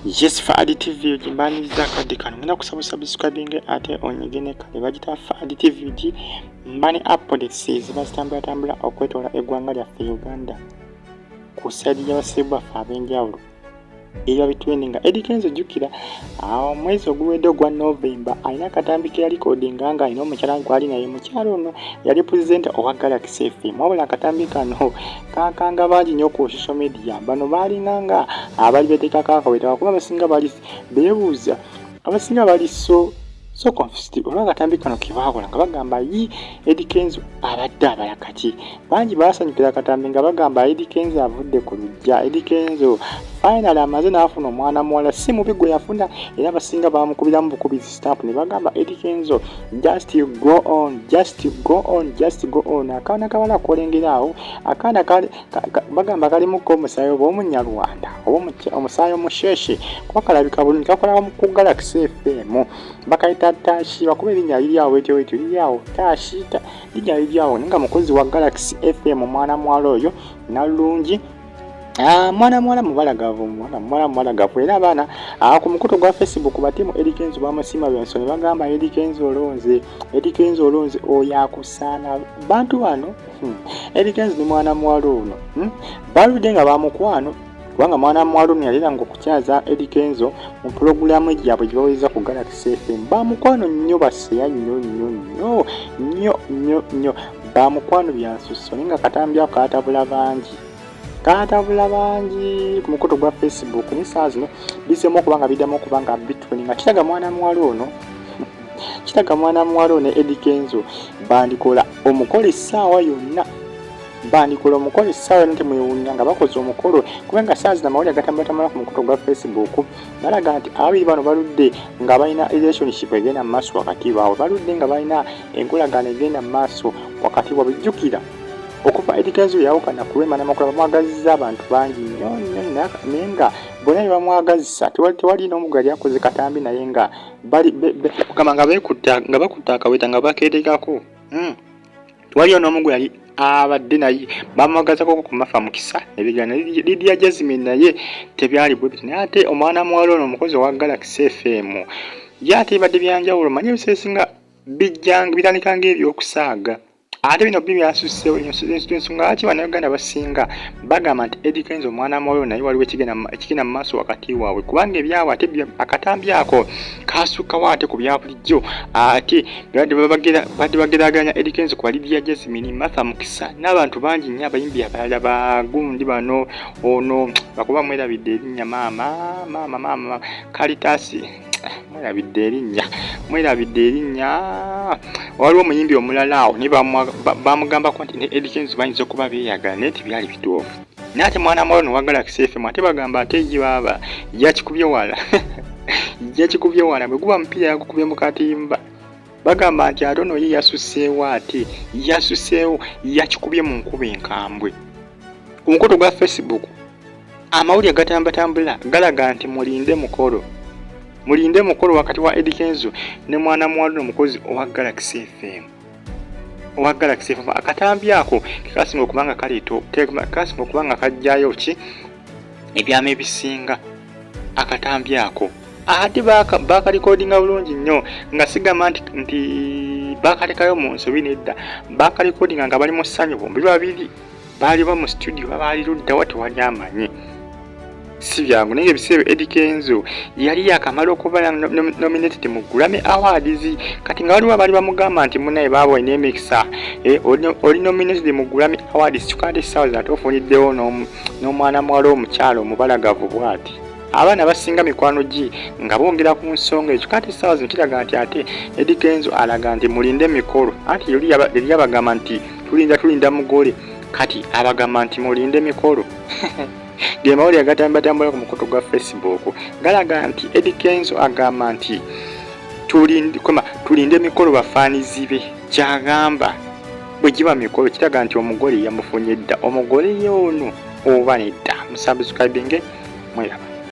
Yes, Fadi TV jimbani za kadikano. Ngina kusabu subscribing ate onyegene kale bagita Fadi TV mbani updates zibastambula okwetola eggwanga lyaffe Uganda. Ku side y'abasebwa abenjawulo. Iyo bitweninga Eddy Kenzo jukira mwezi oguwedde gwa November alina katambike yali recording nga ino omukyala Alina ye mukyalo ono yali present owa Galaxy FM wabula katambika no kakanga bangi nnyo ku social media bano balinganga abali betekaka akaweta kuba basinga bali beebuuza abasinga bali so confused olwa katambika no kibakola nga bagamba yi Eddy Kenzo abadde abayakaki bangi basanyukira katambi nga bagamba Eddy Kenzo avudde ku lujja Eddy Kenzo finally amaze n'afuna omwana muwala si mubi gwe yafuna era abasinga bamukubiramu bukubizi stamp ne bagamba Eddy Kenzo just go on akaana kawala kolengerawo akaana bagamba kali muko omusaayi obw'omunyarwanda omusaayi omusheshe kuba kalabika bulungi kakola ku Galaxy FM bakayita tashi bakuba erinnya liryawo etyo liryawo tashi linnya liryawo nga mukozi wa Galaxy FM omwana muwala oyo nalungi mwana mubalagavu era abaana ku mukuto gwa Facebook batimu Eddy Kenzo bamusima byonsoni bagamba Eddy Kenzo olonze oyakusaana bantu bano Eddy Kenzo ni mwana muwala ono baludde nga bamukwano kubanga mwana muwala ono yalira nga okukyaza Eddy Kenzo mu pulogulaamu gyabwe gye baweza ku Galaxy FM bamukwano nnyo baseya nnyo bamukwano byansusso nga katambyako katabula bangi ku mukuto gwa Facebook ni saa zino bisemo okubanga biddamu okubanga bitweninga kitaga mwana muwala ono Eddy Kenzo bandikola omukolo essaawa yonna temwewuunya nga bakoze omukolo kubanga saa zino amawulire agatambula ku mukuto gwa Facebook balaga nti ababiri bano baludde nga balina relationship egenda mu maaso wakati baabwe baludde nga balina enkolagana egenda mu maaso wakati waabwe jjukira okuva Eddy Kenzo yawukana ku Rema Namakula bamwagazizza abantu bangi nnyo naye nga bonna bamwagazisa tewali n'omugu yali akoze katambi naye nga kugamba nga bakutta akaweta nga bakeetekako tewaliyo n'omugu yali abadde naye bamwagazako ku mafa mukisa ebigana Lydia Jasmine naye tebyali bwe biti naye ate omwana muwala ono omukozi wa Galaxy FM yate badde byanjawulo manye ebiseesinga bitandika ng'ebyokusaaga ate bino byasuseewo ensonga lwaki bannayuganda basinga bagamba nti Eddy Kenzo omwana muwala naye waliwo ekigenda mu maaso wakati waabwe kubanga ebyawo ate akatambi ako kasukkawo ate ku bya bulijjo ate badde bageraganya Eddy Kenzo ku Lydia Jasmine Martha Mukisa n'abantu bangi nnyo abayimbi abalala bagundi bano ono bakuba mwerabidde erinnya maama Kalitasi mwerabidde erinnya waliwo omuyimbi omulala awo ne bamugambako nti ne Eddy Kenzo bayinza okuba beeyagala naye tebyali bituufu naye ate mwana muwala ono wa Galaxy FM ate bagamba ate ye baaba yakikubye wala bwe guba mupiira yagukubye mu katimba bagamba nti ate ono ye yasuseewo yakikubye mu nkuba enkambwe ku mukuto gwa Facebook amawulire gatambatambula galaga nti mulinde mukolo wakati wa Eddy Kenzo ne mwana muwala omukozi owa Galaxy FM akatambi ako kasinga okubanga kajjayo ki ebyama ebisinga akatambi ako ate bakalikodinga bulungi nnyo nga sigamba nti bakalekayo mu nsobi nedda bakalikodinga nga bali mu ssanyu bombi babiri baali ba mu studio baali luddawa tewali amanyi si byangu naye ebiseera Eddy Kenzo yali yakamala okuba nominated mu Grammy Awards kati nga waliwo abaali bamugamba nti munaye baaba olina emikisa oli nominated mu Grammy Awards kyokka essaawa zino ate ofuniddewo n'omwana muwala omukyalo omubalagavu bw'ati abaana basinga mikwano gi nga bongera ku nsonga ekyo kati essaawa zino kiraga nti ate Eddy Kenzo alaga nti mulinde mikolo anti yali yabagamba nti tulinda mugole kati abagamba nti mulinde mikolo ge mawulire agatambatambula ku mukuto gwa Facebook galaga nti Eddy Kenzo agamba nti tulinde mikolo bafaanizi be kyagamba bwe giba mikolo kitaga nti omugole yamufunye dda omugole ye ono oba nedda musubscribing mwera